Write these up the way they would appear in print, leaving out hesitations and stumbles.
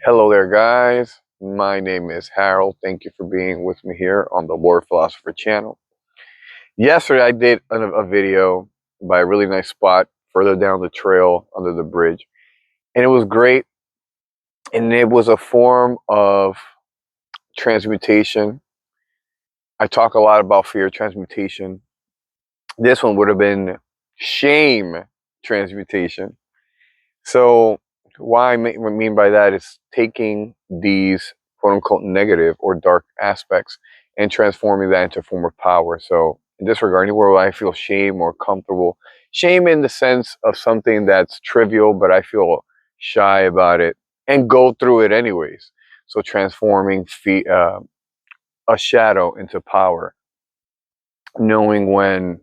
Hello there, guys. My name is Harold. Thank you for being with me here on the War Philosopher channel. Yesterday, I did a video by a really nice spot further down the trail under the bridge, and it was great. And it was a form of transmutation. I talk a lot about fear transmutation. This one would have been shame transmutation. So, why I mean by that is taking these quote unquote negative or dark aspects and transforming that into a form of power. So, in this regard, anywhere where I feel shame or comfortable, shame in the sense of something that's trivial, but I feel shy about it and go through it anyways. So, transforming a shadow into power, knowing when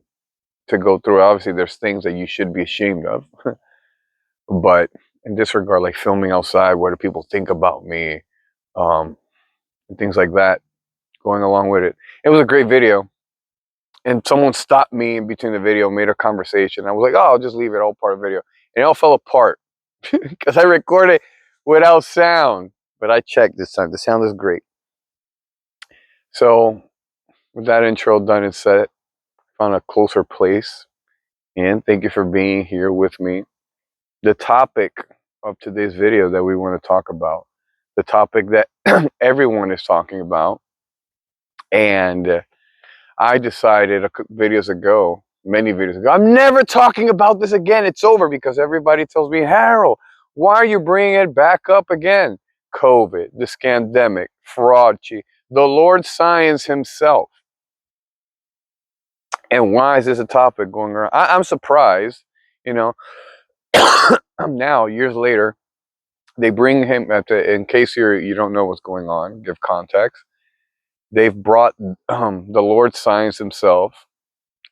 to go through it. Obviously, there's things that you should be ashamed of. But in this regard, like filming outside, what do people think about me? And things like that, going along with it. It was a great video. And someone stopped me in between the video, made a conversation. I was like, oh, I'll just leave it all part of the video. And it all fell apart because I recorded without sound. But I checked this time. The sound is great. So with that intro done and set, found a closer place. And thank you for being here with me. The topic of today's video that we want to talk about, the topic that everyone is talking about, and I decided many videos ago, I'm never talking about this again. It's over, because everybody tells me, Harold, why are you bringing it back up again? COVID, the scandemic, Fauci, the Lord Science himself. And why is this a topic going around? I'm surprised, you know, now, years later, they bring him in case you don't know what's going on, give context. They've brought the Lord Science himself.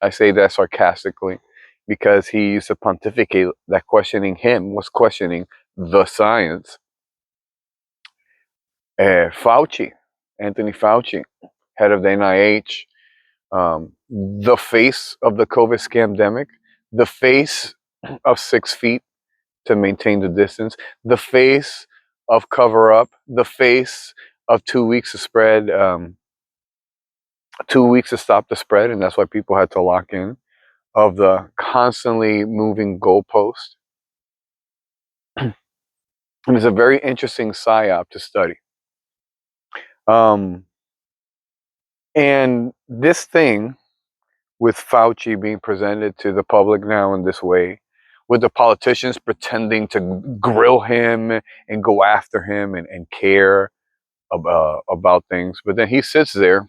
I say that sarcastically because he used to pontificate that questioning him was questioning the science. Fauci, Anthony Fauci, head of the NIH, the face of the COVID scamdemic, the face of 6 feet to maintain the distance, the face of cover up, the face of 2 weeks to spread, 2 weeks to stop the spread, and that's why people had to lock in, of the constantly moving goalpost. And it's a very interesting psyop to study. And this thing with Fauci being presented to the public now in this way, with the politicians pretending to grill him and go after him and care about things. But then he sits there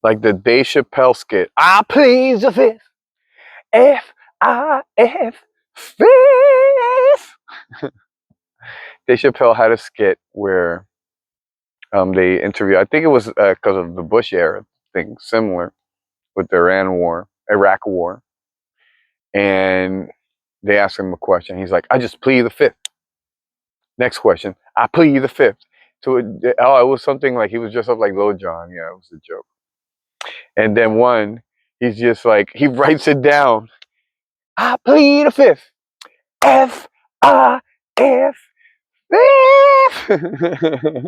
like the Dave Chappelle skit, I plead the fifth, F-I-F, fifth. Dave Chappelle had a skit where they interview, I think it was because of the Bush era thing, similar with the Iraq war. And they asked him a question. He's like, I just plead the fifth. Next question, I plead the fifth. So it was something like he was dressed up like Lil Jon. Yeah, it was a joke. And then one, he's just like, he writes it down. I plead the fifth. F-I-F, fifth.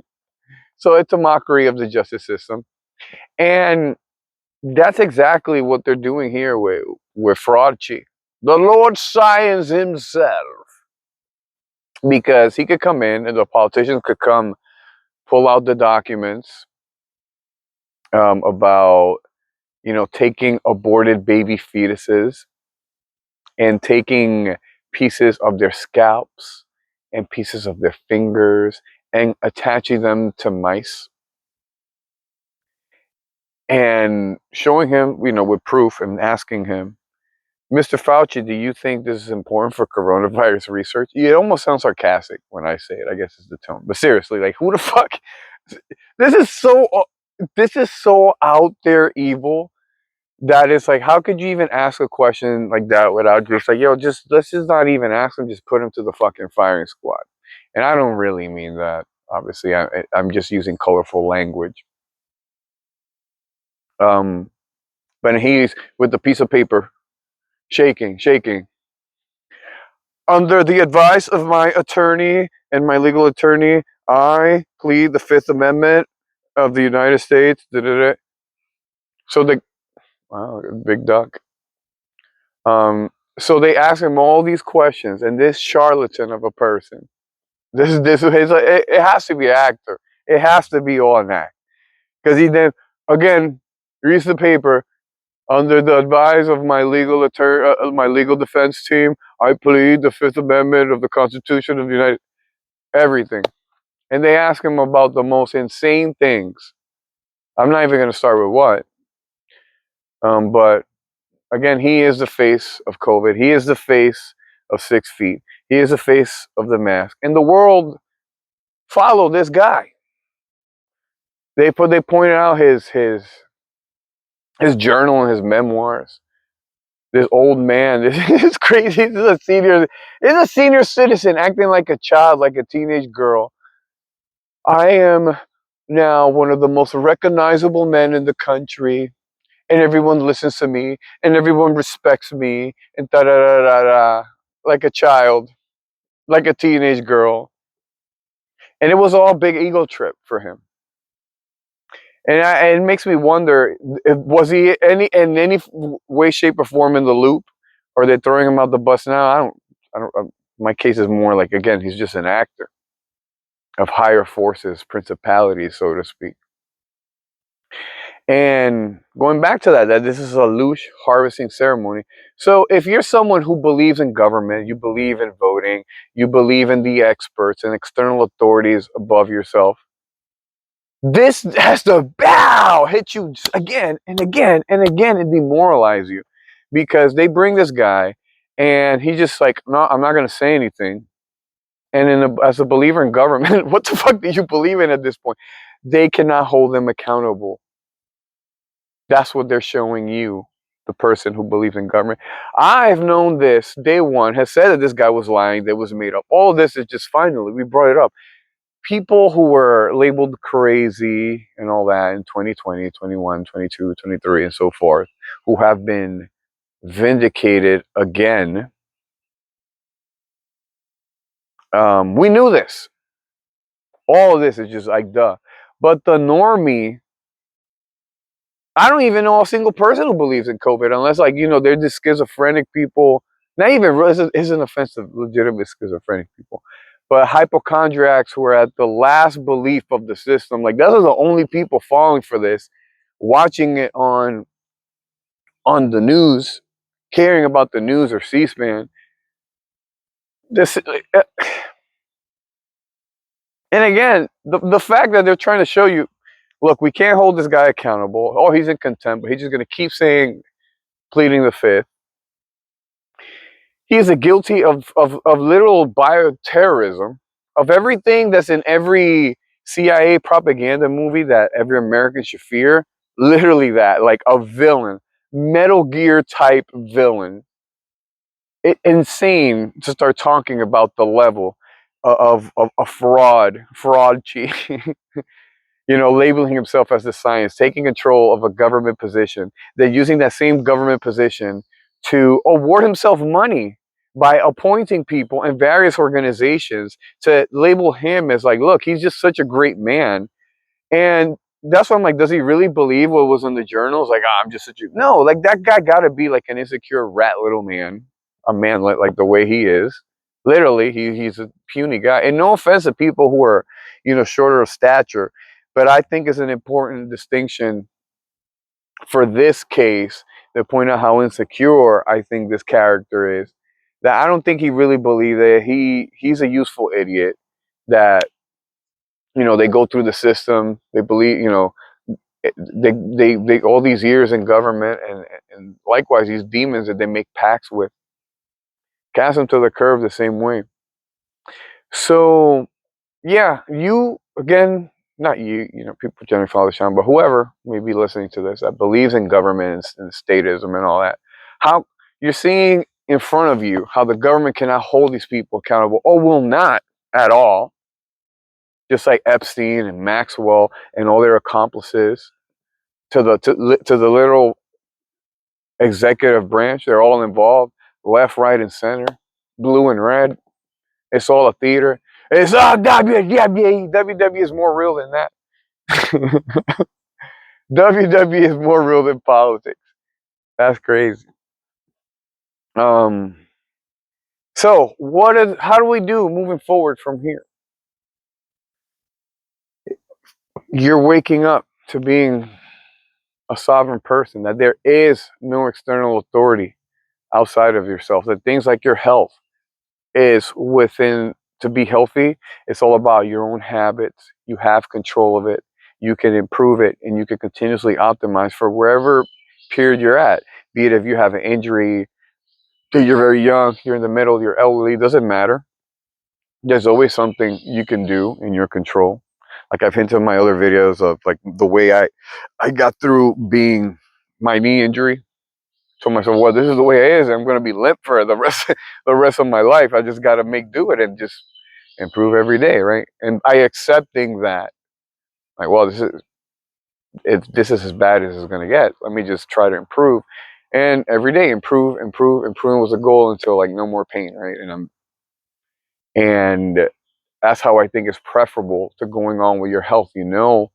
So it's a mockery of the justice system. And that's exactly what they're doing here with Fauci, the Lord Science himself. Because he could come in and the politicians could come pull out the documents about, taking aborted baby fetuses and taking pieces of their scalps and pieces of their fingers and attaching them to mice and showing him, with proof, and asking him, Mr. Fauci, do you think this is important for coronavirus research? It almost sounds sarcastic when I say it. I guess it's the tone. But seriously, like, who the fuck? This is so out there evil that it's like, how could you even ask a question like that without just like, let's just not even ask him, just put him to the fucking firing squad. And I don't really mean that. Obviously, I'm just using colorful language. But he's with the piece of paper, shaking. under the advice of my attorney and my legal attorney, I plead the Fifth Amendment of the United States. Da, da, da. So they, wow, big duck. So they ask him all these questions, and this charlatan of a person, it has to be an actor. It has to be all an act, because he then again reads the paper. Under the advice of my legal attorney, my legal defense team, I plead the Fifth Amendment of the Constitution of the United. Everything, and they ask him about the most insane things. I'm not even going to start with what, but again, he is the face of COVID. He is the face of 6 feet. He is the face of the mask, and the world followed this guy. They pointed out his journal and his memoirs. This old man, this is crazy. This is a senior citizen acting like a child, like a teenage girl. I am now one of the most recognizable men in the country, and everyone listens to me, and everyone respects me, and da da da da da, like a child, like a teenage girl. And it was all a big ego trip for him. And it makes me wonder, was he in any way, shape, or form in the loop? Or are they throwing him out the bus now? My case is more like, again, he's just an actor of higher forces, principalities, so to speak. And going back to that this is a loosh harvesting ceremony. So if you're someone who believes in government, you believe in voting, you believe in the experts and external authorities above yourself, this has to hit you again and again and again and demoralize you, because they bring this guy and he just like, no, I'm not going to say anything. And as a believer in government, what the fuck do you believe in at this point? They cannot hold them accountable. That's what they're showing you, the person who believes in government. I've known this day one, has said that this guy was lying, that was made up. All of this is just, finally, we brought it up. People who were labeled crazy and all that in 2020, 21, 22, 23, and so forth, who have been vindicated again. We knew this. All of this is just like, duh. But the normie, I don't even know a single person who believes in COVID, unless, like, they're just schizophrenic people. Not even, isn't offensive, legitimate schizophrenic people, but hypochondriacs who are at the last belief of the system. Like, those are the only people falling for this, watching it on the news, caring about the news or C-SPAN. This, and again, the fact that they're trying to show you, look, we can't hold this guy accountable. Oh, he's in contempt, but he's just going to keep saying, pleading the Fifth. He is guilty of literal bioterrorism, of everything that's in every CIA propaganda movie that every American should fear. Literally that, like a villain, Metal Gear type villain. Insane to start talking about the level of a fraud chief. Labeling himself as the science, taking control of a government position, then using that same government position to award himself money by appointing people in various organizations to label him as, like, look, he's just such a great man. And that's why I'm like, does he really believe what was in the journals? Like, oh, I'm just such a, no, like, that guy got to be like an insecure rat little man, a man like the way he is. Literally, he's a puny guy. And no offense to people who are, shorter of stature, but I think it's an important distinction for this case to point out how insecure I think this character is. That I don't think he really believed that he's a useful idiot. That they go through the system. They believe they all these years in government, and likewise these demons that they make pacts with, cast them to the curb the same way. So yeah, you again, not you, people generally follow Sean, but whoever may be listening to this that believes in government and statism and all that, how you're seeing in front of you how the government cannot hold these people accountable, or will not at all, just like Epstein and Maxwell and all their accomplices, to the literal executive branch. They're all involved, left, right, and center. blue and red. It's all a theater. It's WWE is more real than that. WWE is more real than politics. That's crazy. So how do we do moving forward from here? You're waking up to being a sovereign person, that there is no external authority outside of yourself, that things like your health is within. To be healthy, it's all about your own habits. You have control of it. You can improve it, and you can continuously optimize for wherever period you're at. Be it if you have an injury, you're very young, you're in the middle, you're elderly, doesn't matter. There's always something you can do in your control. Like I've hinted in my other videos of like the way I got through being my knee injury. Told myself, well, this is the way it is. I'm going to be limp for the rest of my life. I just got to make do it and just improve every day, right? And I accepting that, like, well, this is as bad as it's going to get. Let me just try to improve, and every day improve was a goal until like no more pain, right? And that's how I think is preferable to going on with your health. You know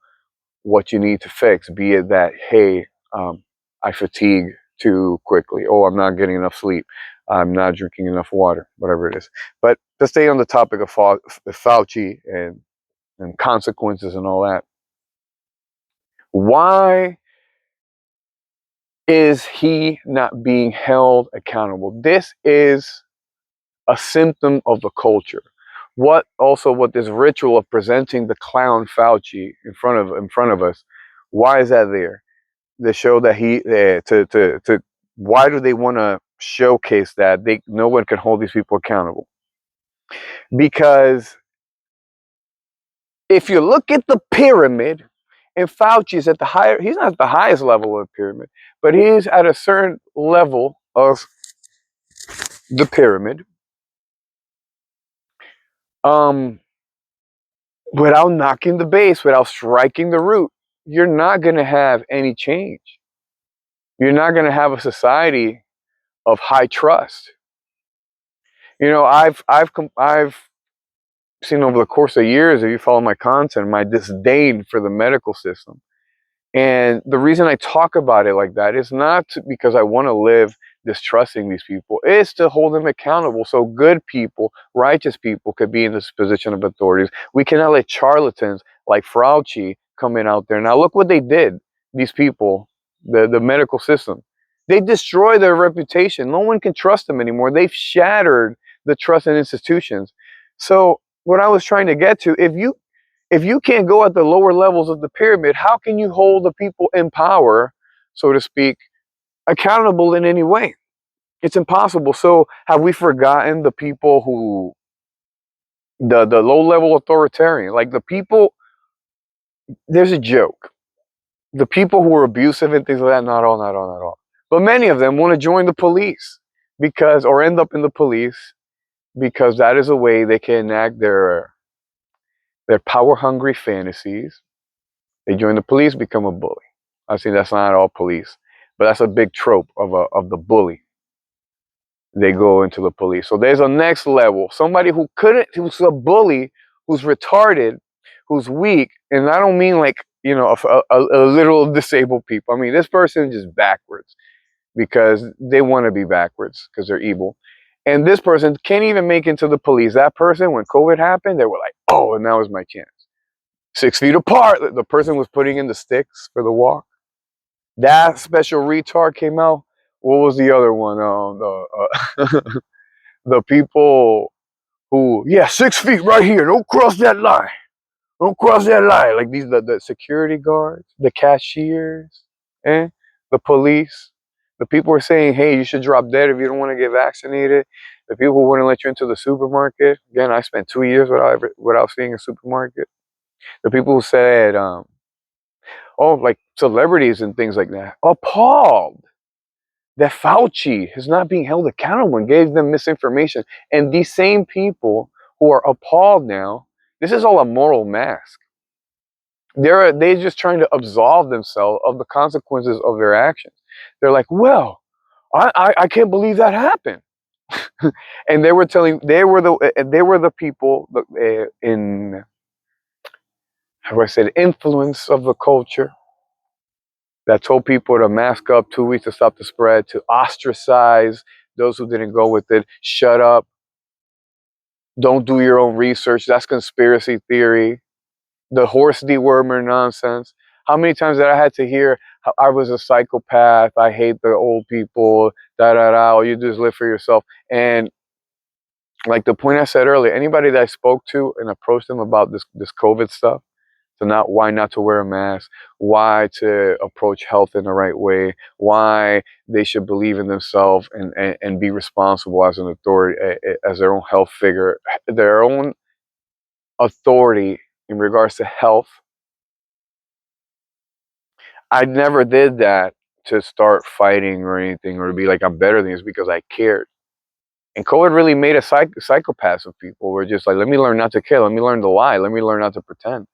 what you need to fix, be it that, hey, I fatigue too quickly. Oh, I'm not getting enough sleep. I'm not drinking enough water, whatever it is. But to stay on the topic of Fauci and consequences and all that, why is he not being held accountable? This is a symptom of the culture. What this ritual of presenting the clown Fauci in front of us, why is that there? To show that to why do they want to showcase that no one can hold these people accountable? Because if you look at the pyramid, and Fauci is at he's not at the highest level of the pyramid, but he's at a certain level of the pyramid. Without knocking the base, without striking the root, you're not going to have any change. You're not going to have a society of high trust. You know, I've seen over the course of years, if you follow my content, my disdain for the medical system. And the reason I talk about it like that is not because I want to live distrusting these people. It's to hold them accountable so good people, righteous people could be in this position of authorities. We cannot let charlatans like Fauci come in out there. Now look what they did, these people, the medical system. They destroy their reputation. No one can trust them anymore. They've shattered the trust in institutions. So what I was trying to get to, if you can't go at the lower levels of the pyramid, how can you hold the people in power, so to speak, accountable in any way? It's impossible. So have we forgotten the people who, the low level authoritarian, like the people, there's a joke. The people who are abusive and things like that, not all, not all, not all. But many of them want to join the police or end up in the police because that is a way they can enact their power hungry fantasies. They join the police, become a bully. I see that's not all police, but that's a big trope of the bully. They go into the police. So there's a next level. Somebody who's a bully, who's retarded, who's weak, and I don't mean like, you know, a little disabled people. I mean, this person is just backwards because they want to be backwards because they're evil. And this person can't even make it to the police. That person, when COVID happened, they were like, oh, and now is my chance. 6 feet apart. The person was putting in the sticks for the walk. That special retard came out. What was the other one? The people who, yeah, 6 feet right here. Don't cross that line. Don't cross that line. Like the security guards, the cashiers, the police. The people were saying, hey, you should drop dead if you don't want to get vaccinated. The people who wouldn't let you into the supermarket. Again, I spent 2 years without seeing a supermarket. The people who said, like celebrities and things like that, appalled that Fauci is not being held accountable and gave them misinformation. And these same people who are appalled now, this is all a moral mask. They're just trying to absolve themselves of the consequences of their actions. They're like, well, I can't believe that happened. And they were telling, they were the people in, how do I say, the influence of the culture that told people to mask up 2 weeks to stop the spread, to ostracize those who didn't go with it, shut up, don't do your own research, that's conspiracy theory, the horse dewormer nonsense. How many times did I had to hear how I was a psychopath, I hate the old people, da da da, all you do is live for yourself. And like the point I said earlier, anybody that I spoke to and approached them about this COVID stuff, so not why not to wear a mask, why to approach health in the right way, why they should believe in themselves and be responsible as an authority, as their own health figure, their own authority in regards to health. I never did that to start fighting or anything or to be like I'm better than you. It's because I cared. And COVID really made a psychopaths of people. We're just like, let me learn not to kill. Let me learn to lie. Let me learn not to pretend.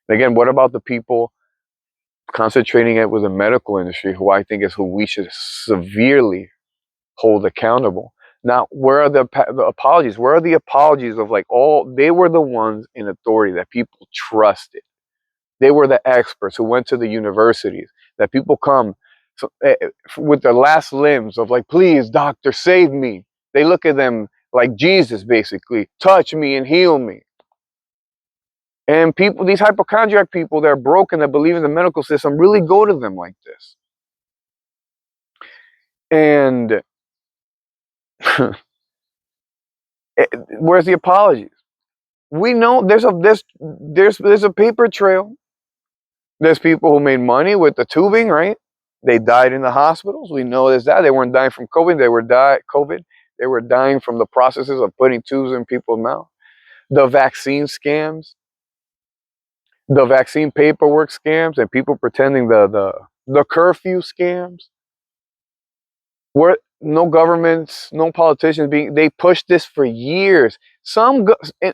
And again, what about the people concentrating it with the medical industry, who I think is who we should severely hold accountable? Now, where are the apologies? Where are the apologies of like all, they were the ones in authority that people trusted. They were the experts who went to the universities that people come with their last limbs of like, please, doctor, save me. They look at them like Jesus, basically, touch me and heal me. And people, these hypochondriac people that are broken, that believe in the medical system, really go to them like this. And where's the apologies? We know there's a paper trail. There's people who made money with the tubing, right? They died in the hospitals. We know there's that. They weren't dying from COVID. COVID. They were dying from the processes of putting tubes in people's mouth. The vaccine scams, the vaccine paperwork scams, and people pretending the curfew scams. Where no governments, no politicians they pushed this for years. And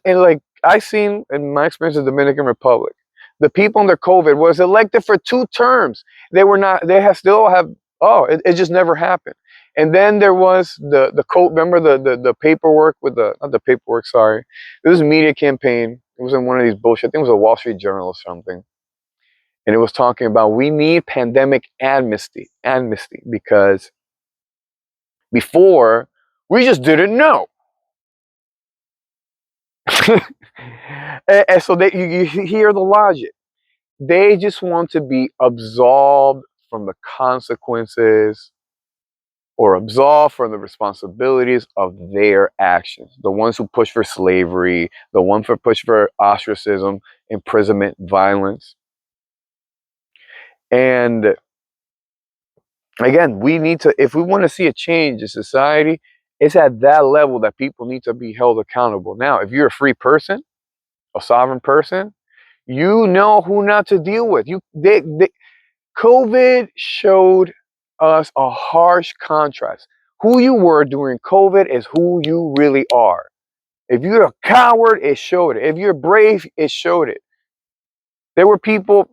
like I seen in my experience in the Dominican Republic, the people under COVID was elected for 2 terms. They were not. They have still have. Oh, it just never happened. And then there was the code. Remember the paperwork with the not the paperwork. Sorry, it was a media campaign. It was in one of these bullshit. I think it was a Wall Street Journal or something. And it was talking about we need pandemic amnesty because before we just didn't know. And so you hear the logic. They just want to be absolved from the consequences or absolved from the responsibilities of their actions. The ones who push for slavery, the ones who push for ostracism, imprisonment, violence. And again, we need to, if we want to see a change in society, it's at that level that people need to be held accountable. Now, if you're a free person, a sovereign person, you know who not to deal with. COVID showed us a harsh contrast. Who you were during COVID is who you really are. If you're a coward, it showed it. If you're brave, it showed it. There were people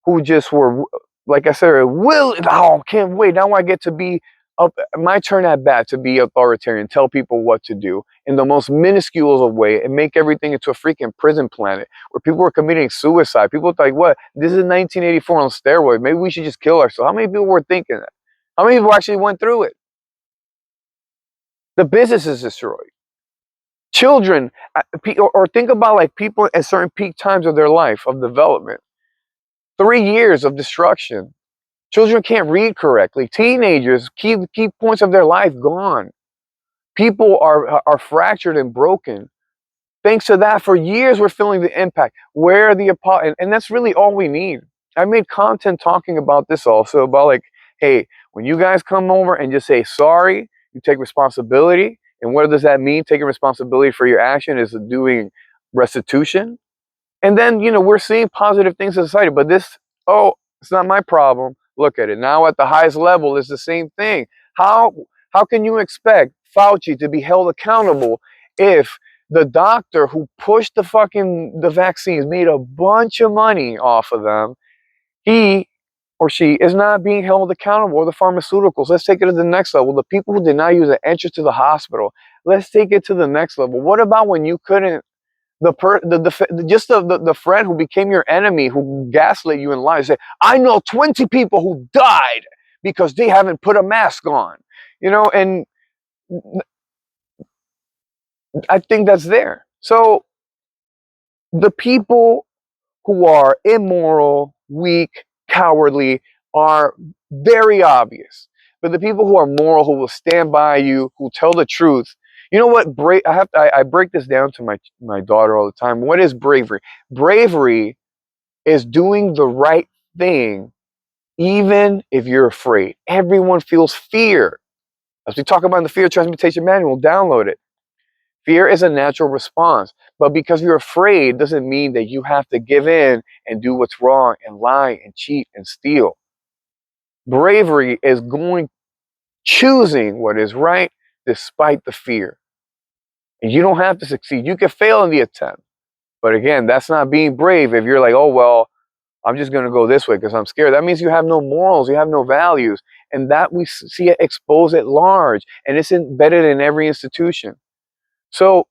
who just were, like I said, oh, can't wait. Now I get to be my turn at bat to be authoritarian, tell people what to do in the most minuscule of way and make everything into a freaking prison planet where people were committing suicide. People were like, what? This is 1984 on steroids. Maybe we should just kill ourselves. How many people were thinking that? How many people actually went through it? The business is destroyed. Children, or think about like people at certain peak times of their life, of development. 3 years of destruction. Children can't read correctly. Teenagers, key points of their life gone. People are fractured and broken. Thanks to that, for years we're feeling the impact. Where are the and that's really all we need. I made content talking about this also, about like, hey, when you guys come over and just say sorry, you take responsibility. And what does that mean? Taking responsibility for your action is doing restitution. And then, we're seeing positive things in society, but this, oh, it's not my problem. Look at it. Now at the highest level, it's the same thing. How can you expect Fauci to be held accountable if the doctor who pushed the vaccines, made a bunch of money off of them, he or she is not being held accountable, or the pharmaceuticals. Let's take it to the next level. The people who deny you the entrance to the hospital, let's take it to the next level. What about when you couldn't, the friend who became your enemy, who gaslit you and lied, say, I know 20 people who died because they haven't put a mask on, and I think that's there. So the people who are immoral, weak, cowardly are very obvious. But the people who are moral, who will stand by you, who tell the truth, you know what? I break this down to my daughter all the time. What is bravery? Bravery is doing the right thing, even if you're afraid. Everyone feels fear. As we talk about in the Fear Transmutation Manual, download it. Fear is a natural response, but because you're afraid doesn't mean that you have to give in and do what's wrong and lie and cheat and steal. Bravery is choosing what is right despite the fear. And you don't have to succeed. You can fail in the attempt. But again, that's not being brave. If you're like, oh, well, I'm just going to go this way because I'm scared. That means you have no morals, you have no values. And that we see it exposed at large. And it's embedded in every institution. So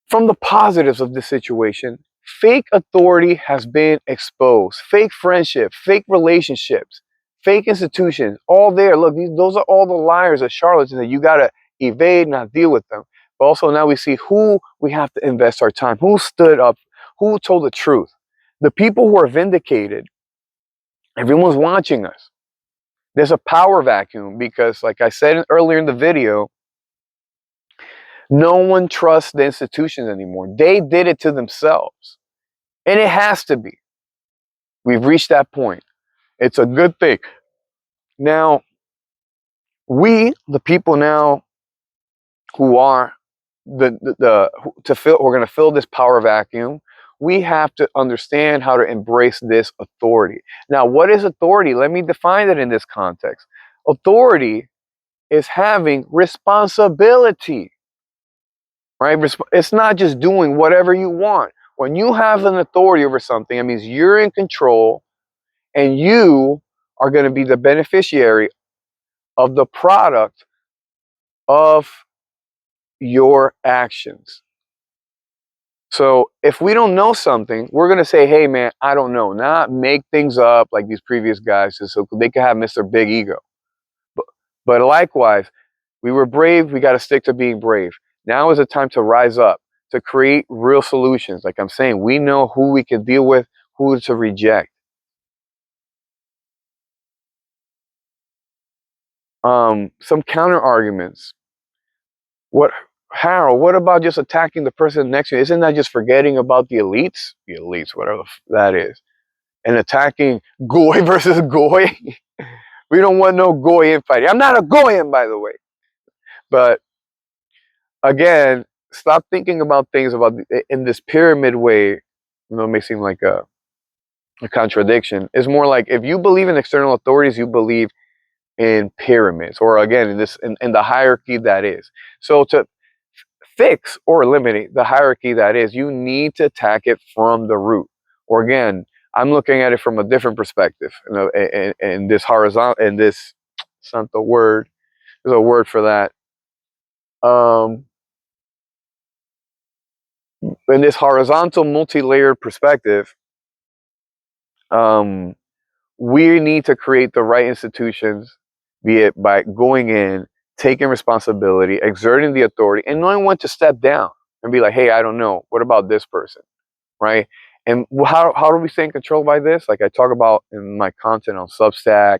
from the positives of this situation, fake authority has been exposed. Fake friendship, fake relationships, fake institutions, all there. Look, those are all the liars, the charlatans that you got to evade, not deal with them. But also now we see who we have to invest our time, who stood up, who told the truth. The people who are vindicated, everyone's watching us. There's a power vacuum because, like I said earlier in the video, no one trusts the institutions anymore. They did it to themselves. And it has to be. We've reached that point. It's a good thing. Now, the people now who are we're going to fill this power vacuum. We have to understand how to embrace this authority. Now, what is authority? Let me define it in this context. Authority is having responsibility, right? It's not just doing whatever you want. When you have an authority over something, it means you're in control and you are going to be the beneficiary of the product of your actions. So if we don't know something, we're going to say, hey, man, I don't know. Not make things up like these previous guys so they can have Mr. Big Ego. But likewise, we were brave. We got to stick to being brave. Now is the time to rise up, to create real solutions. Like I'm saying, we know who we can deal with, who to reject. Some counter arguments. Harold, what about just attacking the person next to you? Isn't that just forgetting about the elites? The elites, whatever that is. And attacking Goy versus Goy? We don't want no Goy infighting. I'm not a Goyim, by the way. But again, stop thinking about things in this pyramid way. It may seem like a contradiction. It's more like if you believe in external authorities, you believe in pyramids, or again, in the hierarchy that is. So to fix or eliminate the hierarchy that is, you need to attack it from the root. Or again, I'm looking at it from a different perspective. In this horizontal, it's not the word. There's a word for that. In this horizontal, multi-layered perspective, we need to create the right institutions, be it by going in, taking responsibility, exerting the authority, and knowing when to step down and be like, hey, I don't know. What about this person? Right? And how do we stay in control by this? Like I talk about in my content on Substack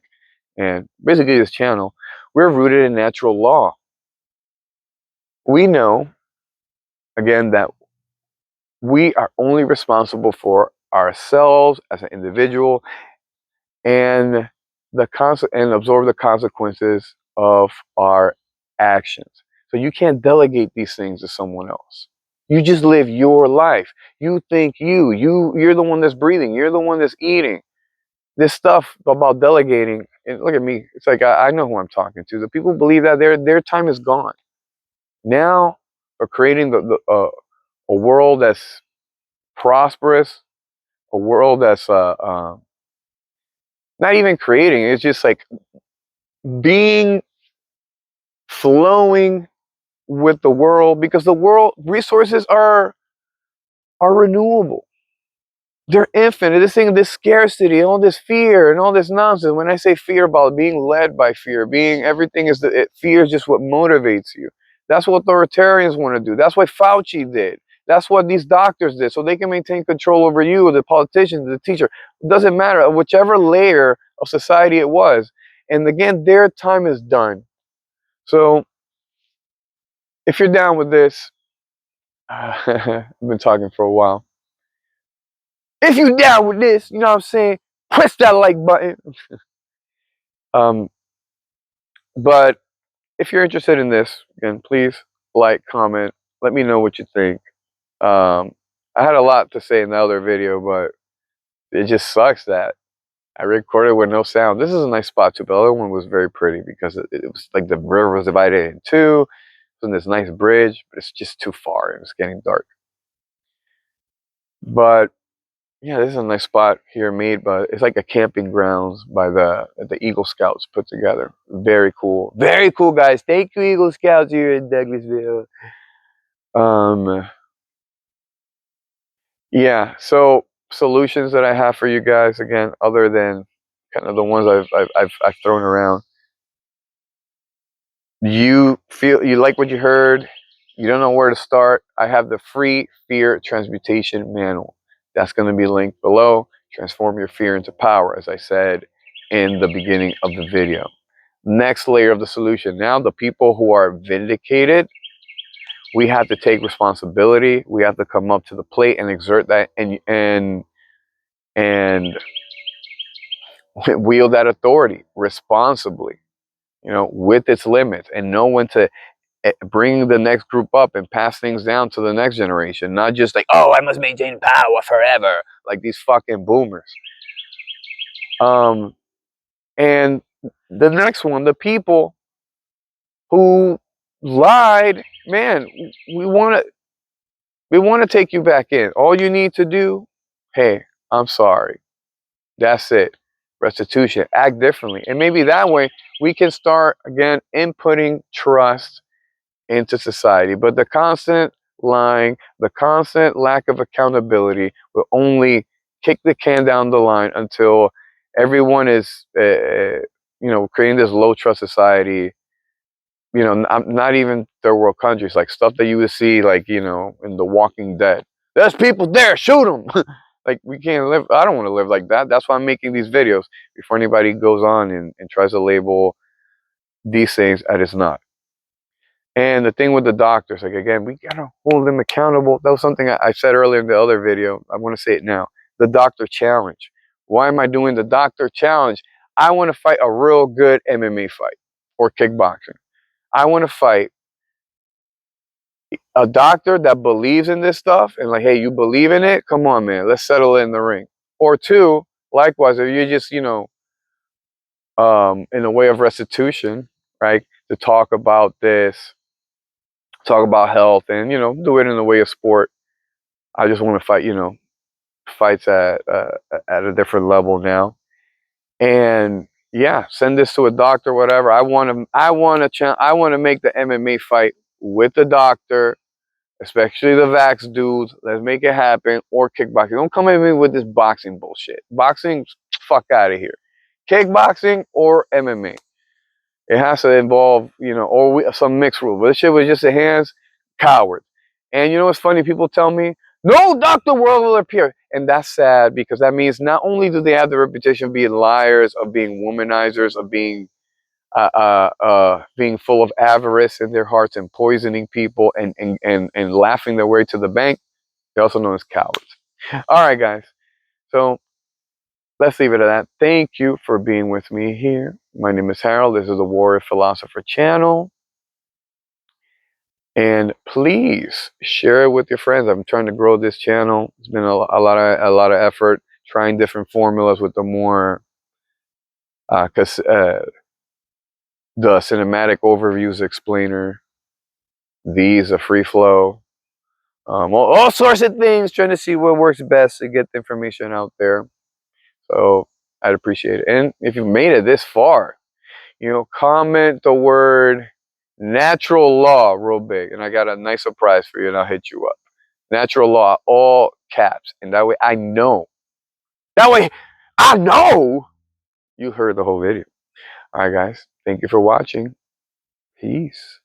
and basically this channel, we're rooted in natural law. We know, again, that we are only responsible for ourselves as an individual and and absorb the consequences of our actions. So you can't delegate these things to someone else. You just live your life. You think you're the one that's breathing. You're the one that's eating. This stuff about delegating, and look at me. It's like I know who I'm talking to. The people believe that their time is gone. Now we're creating a world that's prosperous, a world that's not even creating, it's just like being, flowing with the world, because the world resources are renewable. They're infinite. This thing, this scarcity, all this fear and all this nonsense. When I say fear, about being led by fear, being everything is fear is just what motivates you. That's what authoritarians want to do. That's what Fauci did. That's what these doctors did, so they can maintain control over you, the politicians, the teacher. It doesn't matter, whichever layer of society it was. And again, their time is done. So if you're down with this, I've been talking for a while. If you down with this, you know what I'm saying, press that like button. Um, but if you're interested in this, again, please like, comment, let me know what you think. I had a lot to say in the other video, but it just sucks that I recorded with no sound. This is a nice spot too, but the other one was very pretty because it was like the river was divided in two. It's on this nice bridge, but it's just too far and it's getting dark. But yeah, this is a nice spot here made, but it's like a camping grounds by the Eagle Scouts put together. Very cool. Very cool, guys. Thank you, Eagle Scouts here in Douglasville. Yeah, so solutions that I have for you guys, again, other than kind of the ones I've thrown around. You feel you like what you heard, you don't know where to start. I have the free fear transmutation manual. That's going to be linked below. Transform your fear into power, as I said in the beginning of the video. Next layer of the solution. Now, the people who are vindicated, we have to take responsibility. We have to come up to the plate and exert that and wield that authority responsibly, with its limits, and know when to bring the next group up and pass things down to the next generation. Not just like, oh, I must maintain power forever, like these fucking boomers. And the next one, the people who lied, man, we want to take you back in. All you need to do, hey, I'm sorry. That's it. Restitution. Act differently. And maybe that way we can start, again, inputting trust into society. But the constant lying, the constant lack of accountability will only kick the can down the line until everyone is, creating this low trust society. Not even third world countries, like stuff that you would see, like, in The Walking Dead. There's people there, shoot them. Like, we can't live. I don't want to live like that. That's why I'm making these videos before anybody goes on and tries to label these things as it's not. And the thing with the doctors, like, again, we gotta hold them accountable. That was something I said earlier in the other video. I want to say it now. The doctor challenge. Why am I doing the doctor challenge? I want to fight a real good MMA fight or kickboxing. I want to fight a doctor that believes in this stuff and, like, hey, you believe in it? Come on, man, let's settle it in the ring. Or two, likewise, if you're just, in a way of restitution, right, to talk about this, talk about health, and, do it in a way of sport. I just want to fight, fights at a different level now. And yeah, send this to a doctor, whatever. I want to make the MMA fight with the doctor, especially the vax dudes. Let's make it happen. Or kickboxing. Don't come at me with this boxing bullshit. Boxing, fuck out of here. Kickboxing or MMA. It has to involve, or some mixed rule. But this shit was just the hands, cowards. And you know what's funny? People tell me, no, Dr. World will appear. And that's sad, because that means not only do they have the reputation of being liars, of being womanizers, of being full of avarice in their hearts and poisoning people and laughing their way to the bank, they're also known as cowards. All right, guys. So let's leave it at that. Thank you for being with me here. My name is Harold. This is the Warrior Philosopher channel. And please share it with your friends. I'm trying to grow this channel. It's been a lot of effort trying different formulas with the more the cinematic overviews explainer, these a free flow, all sorts of things, trying to see what works best to get the information out there. So I'd appreciate it. And if you've made it this far, comment the word natural law real big. And I got a nice surprise for you, and I'll hit you up. Natural law, all caps. And that way I know. That way I know you heard the whole video. All right, guys. Thank you for watching. Peace.